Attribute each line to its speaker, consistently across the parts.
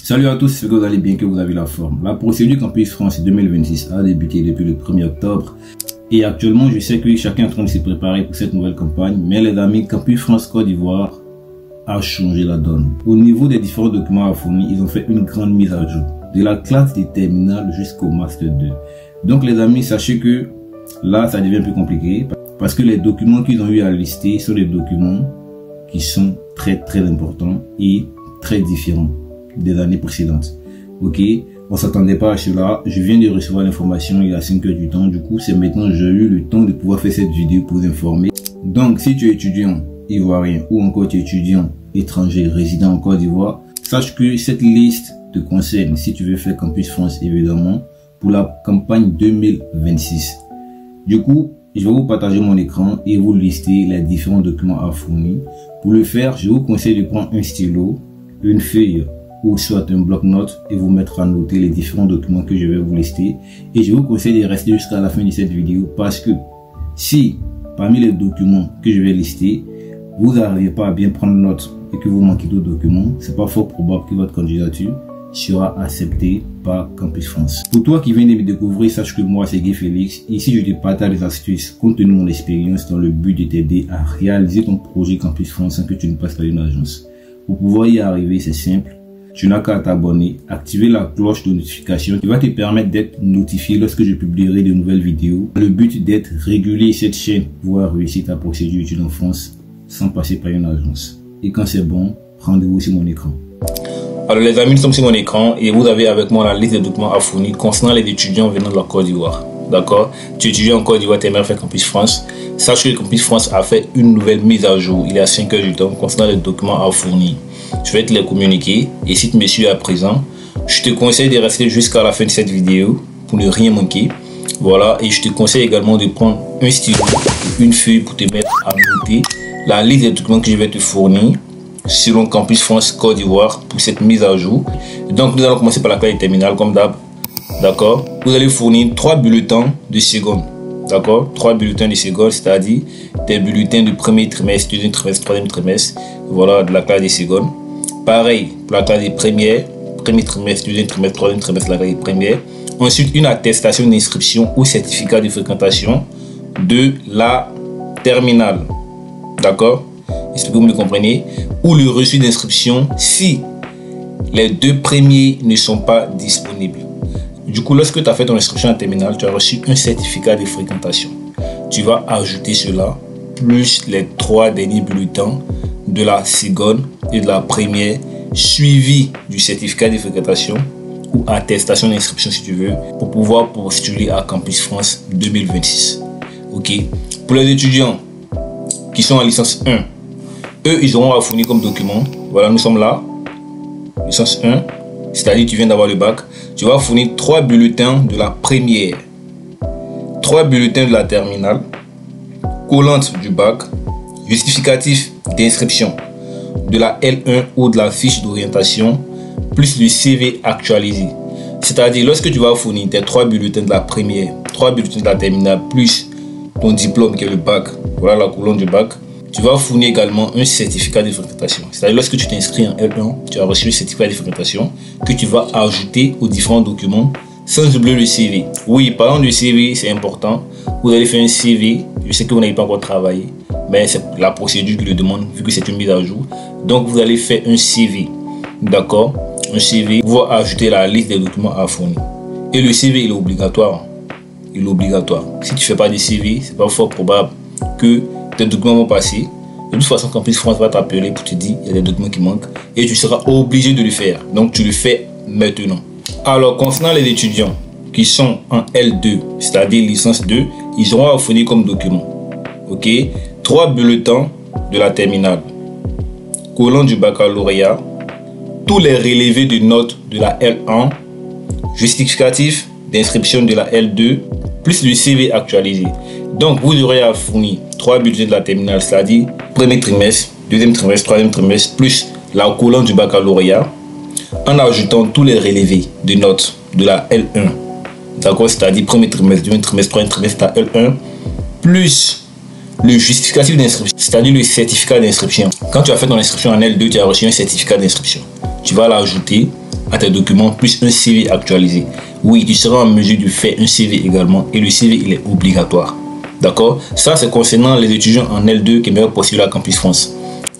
Speaker 1: Salut à tous, j'espère que vous allez bien, que vous avez la forme. La procédure Campus France 2026 a débuté depuis le 1er octobre. Et actuellement, je sais que chacun est en train de se préparer pour cette nouvelle campagne. Mais les amis, Campus France Côte d'Ivoire a changé la donne. Au niveau des différents documents à fournir, ils ont fait une grande mise à jour. De la classe des terminales jusqu'au Master 2. Donc les amis, sachez que là, ça devient plus compliqué. Parce que les documents qu'ils ont eu à lister sont des documents qui sont très importants et très différents des années précédentes. Ok, on s'attendait pas à cela. Je viens de recevoir l'information il y a 5 heures du temps. Du coup, c'est maintenant j'ai eu le temps de pouvoir faire cette vidéo pour vous informer. Donc, si tu es étudiant ivoirien ou encore tu es étudiant étranger résident en Côte d'Ivoire, sache que cette liste te concerne si tu veux faire Campus France évidemment pour la campagne 2026. Du coup, je vais vous partager mon écran et vous lister les différents documents à fournir. Pour le faire, je vous conseille de prendre un stylo, une feuille ou soit un bloc-notes et vous mettre à noter les différents documents que je vais vous lister. Et je vous conseille de rester jusqu'à la fin de cette vidéo parce que si parmi les documents que je vais lister, vous n'arrivez pas à bien prendre note et que vous manquez d'autres documents, c'est pas fort probable que votre candidature sera acceptée par Campus France. Pour toi qui viens de me découvrir, sache que moi c'est Guy Félix. Ici je te partage des astuces compte tenu de mon expérience dans le but de t'aider à réaliser ton projet Campus France sans que tu ne passes par une agence. Pour pouvoir y arriver, c'est simple. Tu n'as qu'à t'abonner, activer la cloche de notification qui va te permettre d'être notifié lorsque je publierai de nouvelles vidéos. Le but d'être régulier sur cette chaîne, pouvoir réussir ta procédure d'études en France sans passer par une agence. Et quand c'est bon, rendez-vous sur mon écran. Alors les amis, nous sommes sur mon écran et vous avez avec moi la liste des documents à fournir concernant les étudiants venant de la Côte d'Ivoire. D'accord? Tu étudies en Côte d'Ivoire, tu aimerais faire Campus France. Sache que Campus France a fait une nouvelle mise à jour il y a 5 heures du temps concernant les documents à fournir. Je vais te les communiquer et si tu me suis à présent, je te conseille de rester jusqu'à la fin de cette vidéo pour ne rien manquer. Voilà, et je te conseille également de prendre un stylo et une feuille pour te mettre à noter la liste des documents que je vais te fournir selon Campus France Côte d'Ivoire pour cette mise à jour. Donc nous allons commencer par la classe terminale comme d'hab. D'accord? Vous allez fournir 3 bulletins de seconde. D'accord? 3 bulletins de seconde, c'est-à-dire des bulletins du premier trimestre, deuxième trimestre, troisième trimestre. Voilà, de la classe des secondes. Pareil pour la classe des premières, premier trimestre, deuxième trimestre, troisième trimestre, la classe des premières. Ensuite, une attestation d'inscription ou certificat de fréquentation de la terminale. D'accord? Est-ce que vous me comprenez? Ou le reçu d'inscription si les deux premiers ne sont pas disponibles. Du coup, lorsque tu as fait ton inscription en terminale, tu as reçu un certificat de fréquentation. Tu vas ajouter cela, plus les 3 derniers bulletins de la seconde et de la première, suivi du certificat de fréquentation ou attestation d'inscription si tu veux, pour pouvoir postuler à Campus France 2026. Ok. Pour les étudiants qui sont en licence 1, eux, ils auront à fournir comme document. Voilà, nous sommes là. Licence 1, c'est-à-dire tu viens d'avoir le bac. Tu vas fournir 3 bulletins de la première, 3 bulletins de la terminale, collante du bac, justificatif d'inscription de la L1 ou de la fiche d'orientation, plus le CV actualisé. C'est-à-dire, lorsque tu vas fournir tes 3 bulletins de la première, 3 bulletins de la terminale, plus ton diplôme qui est le bac, voilà la colonne du bac, tu vas fournir également un certificat de fréquentation. C'est-à-dire, lorsque tu t'inscris en L1, tu as reçu le certificat de fréquentation que tu vas ajouter aux différents documents sans oublier le CV. Oui, parlant du CV, c'est important. Vous allez faire un CV. Je sais que vous n'avez pas encore travaillé, mais c'est la procédure qui le demande vu que c'est une mise à jour. Donc, vous allez faire un CV. D'accord? Un CV, vous allez ajouter la liste des documents à fournir. Et le CV, il est obligatoire. Il est obligatoire. Si tu ne fais pas de CV, c'est pas fort probable que tes documents vont passer. De toute façon, Campus France va t'appeler pour te dire il y a des documents qui manquent et tu seras obligé de le faire. Donc, tu le fais maintenant. Alors, concernant les étudiants qui sont en L2, c'est-à-dire licence 2, ils auront à fournir comme document. Ok? 3 bulletins de la terminale, collant du baccalauréat, tous les relevés de notes de la L1, justificatif d'inscription de la L2, plus le CV actualisé. Donc, vous aurez à fournir 3 bulletins de la terminale, c'est-à-dire premier trimestre, deuxième trimestre, troisième trimestre, plus la colonne du baccalauréat, en ajoutant tous les relevés de notes de la L1. D'accord? C'est-à-dire premier trimestre, deuxième trimestre, troisième trimestre, la L1, plus le justificatif d'inscription, c'est-à-dire le certificat d'inscription. Quand tu as fait ton inscription en L2, tu as reçu un certificat d'inscription. Tu vas l'ajouter à tes documents, plus un CV actualisé. Oui, tu seras en mesure de faire un CV également, et le CV, il est obligatoire. D'accord? Ça, c'est concernant les étudiants en L2 qui aimeraient postuler à Campus France.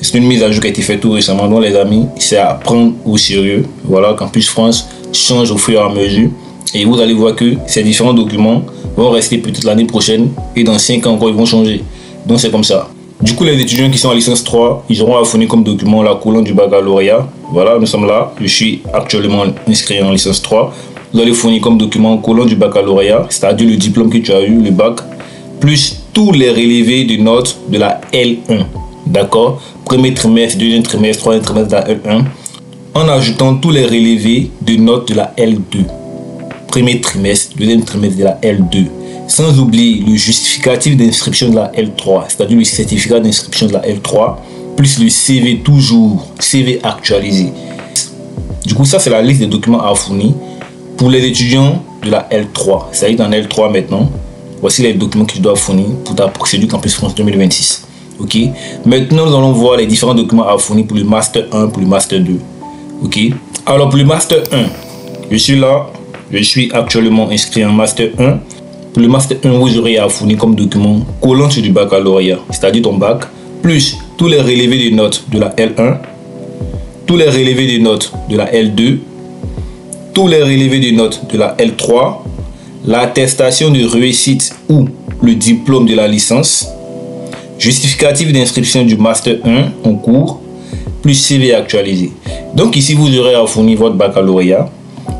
Speaker 1: C'est une mise à jour qui a été faite tout récemment, donc les amis, c'est à prendre au sérieux. Voilà, Campus France change au fur et à mesure, et vous allez voir que ces différents documents vont rester peut-être l'année prochaine, et dans 5 ans encore, ils vont changer. Donc c'est comme ça. Du coup, les étudiants qui sont en licence 3, ils auront à fournir comme document la colonne du baccalauréat. Voilà, nous sommes là. Je suis actuellement inscrit en licence 3. Vous allez fournir comme document colonne du baccalauréat, c'est-à-dire le diplôme que tu as eu, le bac, plus tous les relevés de notes de la L1. D'accord? Premier trimestre, deuxième trimestre, troisième trimestre de la L1. En ajoutant tous les relevés de notes de la L2. Premier trimestre, deuxième trimestre de la L2. Sans oublier le justificatif d'inscription de la L3, c'est-à-dire le certificat d'inscription de la L3, plus le CV toujours, CV actualisé. Du coup, ça c'est la liste des documents à fournir pour les étudiants de la L3. C'est-à-dire dans L3 maintenant, voici les documents que tu dois fournir pour ta procédure Campus France 2026. Ok. Maintenant, nous allons voir les différents documents à fournir pour le Master 1, pour le Master 2. Ok. Alors pour le Master 1, je suis là, je suis actuellement inscrit en Master 1. Pour le Master 1, vous aurez à fournir comme document colonne du baccalauréat, c'est-à-dire ton bac, plus tous les relevés de notes de la L1, tous les relevés de notes de la L2, tous les relevés de notes de la L3, l'attestation de réussite ou le diplôme de la licence, justificatif d'inscription du Master 1 en cours, plus CV actualisé. Donc ici, vous aurez à fournir votre baccalauréat,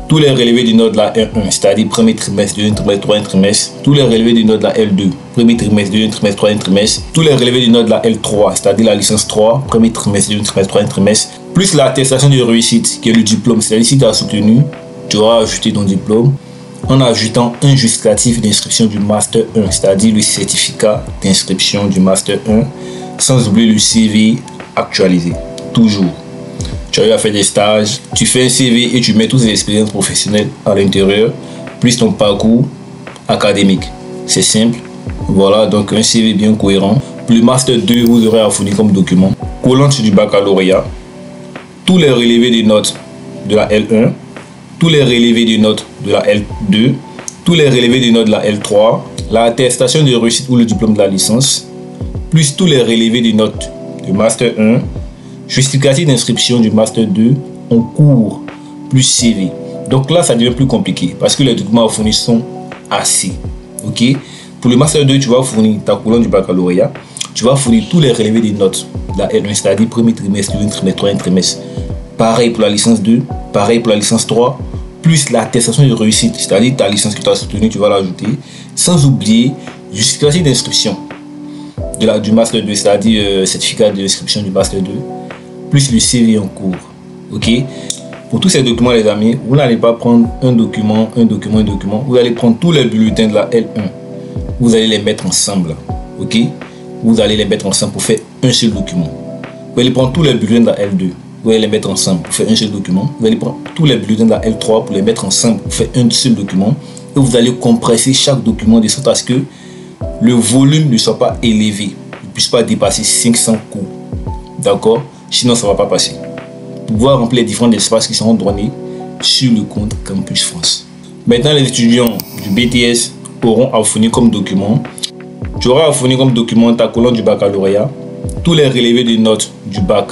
Speaker 1: tous les relevés de notes de la L1, c'est-à-dire premier trimestre, deuxième trimestre, troisième trimestre, tous les relevés de notes de la L2, premier trimestre, deuxième trimestre, troisième trimestre, tous les relevés de notes de la L3, c'est-à-dire la licence 3, premier trimestre, deuxième trimestre, troisième trimestre, plus l'attestation de réussite, qui est le diplôme, c'est-à-dire si tu as soutenu, tu auras ajouté ton diplôme, en ajoutant un justificatif d'inscription du Master 1, c'est-à-dire le certificat d'inscription du Master 1, sans oublier le CV actualisé, toujours. Tu as eu à faire des stages, tu fais un CV et tu mets toutes les expériences professionnelles à l'intérieur, plus ton parcours académique. C'est simple. Voilà, donc un CV bien cohérent. Pour le Master 2, vous aurez à fournir comme document colonne du baccalauréat, tous les relevés des notes de la L1, tous les relevés des notes de la L2, tous les relevés des notes de la L3, l'attestation de réussite ou le diplôme de la licence, plus tous les relevés des notes du Master 1, justificatif d'inscription du Master 2 en cours, plus CV. Donc là, ça devient plus compliqué parce que les documents à fournir sont assez. Ok. Pour le Master 2, tu vas fournir ta colonne du baccalauréat. Tu vas fournir tous les relevés des notes de la L1, c'est-à-dire premier trimestre, deuxième trimestre, troisième trimestre. Pareil pour la licence 2, pareil pour la licence 3, plus l'attestation de réussite, c'est-à-dire ta licence que tu as soutenue, tu vas l'ajouter. Sans oublier le justificatif d'inscription du Master 2, c'est-à-dire certificat d'inscription du Master 2. Plus le CV en cours. Ok. Pour tous ces documents, les amis, vous n'allez pas prendre un document. Vous allez prendre tous les bulletins de la L1. Vous allez les mettre ensemble. Ok. Vous allez les mettre ensemble pour faire un seul document. Vous allez prendre tous les bulletins de la L2. Vous allez les mettre ensemble pour faire un seul document. Vous allez prendre tous les bulletins de la L3 pour les mettre ensemble pour faire un seul document. Et vous allez compresser chaque document de sorte à ce que le volume ne soit pas élevé. Ne puisse pas dépasser 500 coups. D'accord? Sinon, ça ne va pas passer. Pour pouvoir remplir les différents espaces qui seront donnés sur le compte Campus France. Maintenant, les étudiants du BTS auront à fournir comme document. Tu auras à fournir comme document ta colonne du baccalauréat, tous les relevés de notes du bac,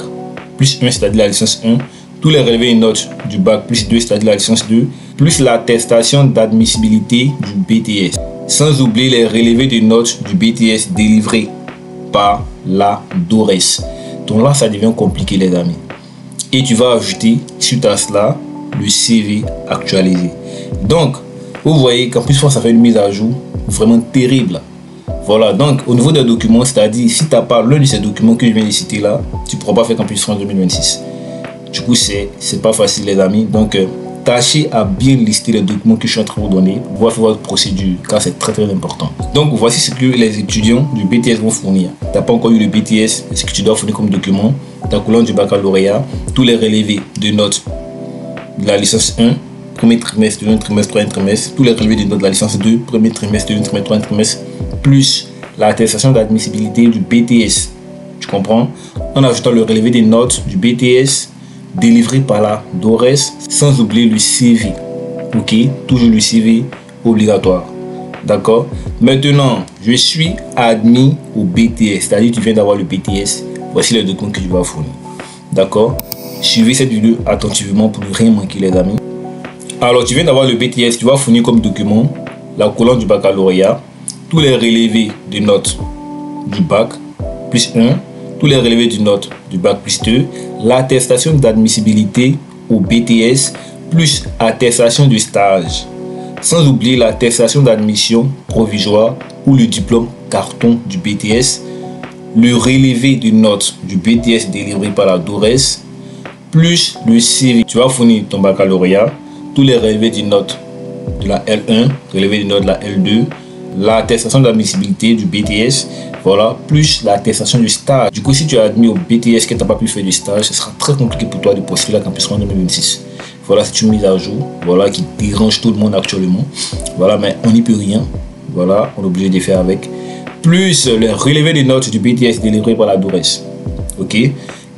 Speaker 1: plus 1, c'est-à-dire la licence 1, tous les relevés de notes du bac, plus 2, c'est-à-dire la licence 2, plus l'attestation d'admissibilité du BTS. Sans oublier les relevés de notes du BTS délivrés par la DORES. Donc là, ça devient compliqué, les amis. Et tu vas ajouter, suite à cela, le CV actualisé. Donc, vous voyez, Campus France a fait une mise à jour vraiment terrible. Voilà, donc au niveau des documents, c'est-à-dire si tu n'as pas l'un de ces documents que je viens de citer là, tu ne pourras pas faire Campus France 2026. Du coup, c'est pas facile, les amis. Donc, tâchez à bien lister les documents que je suis en train de vous donner pour voir votre procédure, car c'est très très important. Donc voici ce que les étudiants du BTS vont fournir. Tu n'as pas encore eu le BTS, ce que tu dois fournir comme document, ta colonne du baccalauréat, tous les relevés de notes de la licence 1, premier trimestre, deuxième trimestre, troisième trimestre, tous les relevés de notes de la licence 2, premier trimestre, deuxième trimestre, troisième trimestre, plus l'attestation d'admissibilité du BTS. Tu comprends? En ajoutant le relevé des notes du BTS, délivré par la DORES, sans oublier le CV. Ok, toujours le CV obligatoire. D'accord. Maintenant, je suis admis au BTS, c'est-à-dire tu viens d'avoir le BTS. Voici les documents que tu vas fournir. D'accord. Suivez cette vidéo attentivement pour ne rien manquer, les amis. Alors, tu viens d'avoir le BTS, tu vas fournir comme document la colonne du baccalauréat, tous les relevés de notes du bac plus 1, tous les relevés de notes du bac plus 2, l'attestation d'admissibilité au BTS plus attestation de stage, sans oublier l'attestation d'admission provisoire ou le diplôme carton du BTS, le relevé de notes du BTS délivré par la DORES, plus le CV. Tu vas fournir ton baccalauréat, tous les relevés de notes de la L1, relevés de notes de la L2, l'attestation d'admissibilité du BTS, voilà, plus l'attestation du stage. Du coup, si tu es admis au BTS que tu n'as pas pu faire du stage, ce sera très compliqué pour toi de postuler à Campus France 2026. Voilà, c'est une mise à jour, voilà, qui dérange tout le monde actuellement. Voilà, mais on n'y peut rien. Voilà, on est obligé de faire avec. Plus le relevé des notes du BTS délivré par la DORES. Ok.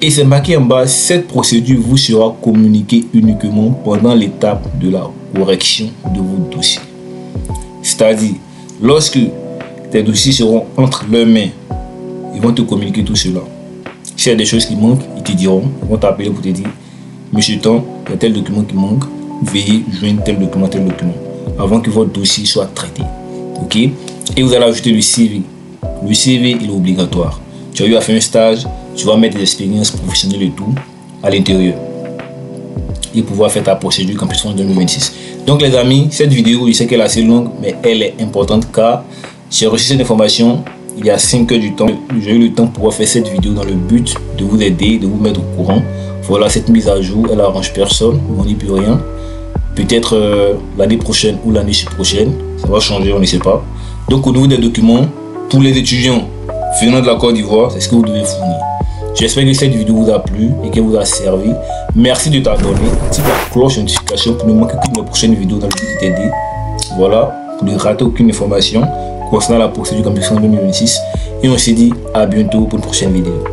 Speaker 1: Et c'est marqué en bas, cette procédure vous sera communiquée uniquement pendant l'étape de la correction de vos dossiers. C'est-à-dire, lorsque tes dossiers seront entre leurs mains, ils vont te communiquer tout cela. S'il y a des choses qui manquent, ils te diront, ils vont t'appeler pour te dire, monsieur Tan, il y a tel document qui manque, veuillez joindre tel document, avant que votre dossier soit traité. Ok? Et vous allez ajouter le CV. Le CV, il est obligatoire. Tu as eu à faire un stage, tu vas mettre des expériences professionnelles et tout à l'intérieur. Et pouvoir faire ta procédure Campus France 2026. Donc les amis, cette vidéo, je sais qu'elle est assez longue, mais elle est importante car j'ai reçu cette information il y a 5 heures du temps. J'ai eu le temps pour pouvoir faire cette vidéo dans le but de vous aider, de vous mettre au courant. Voilà, cette mise à jour, elle arrange personne, on n'y peut rien. Peut-être l'année prochaine ou l'année prochaine, ça va changer, on ne sait pas. Donc au niveau des documents, pour les étudiants venant de la Côte d'Ivoire, c'est ce que vous devez fournir. J'espère que cette vidéo vous a plu et qu'elle vous a servi. Merci de t'abonner. Active la cloche de notification pour ne manquer aucune de nos prochaines vidéos dans le but de t'aider. Voilà, pour ne rater aucune information concernant la procédure Campus France 2026. Et on se dit à bientôt pour une prochaine vidéo.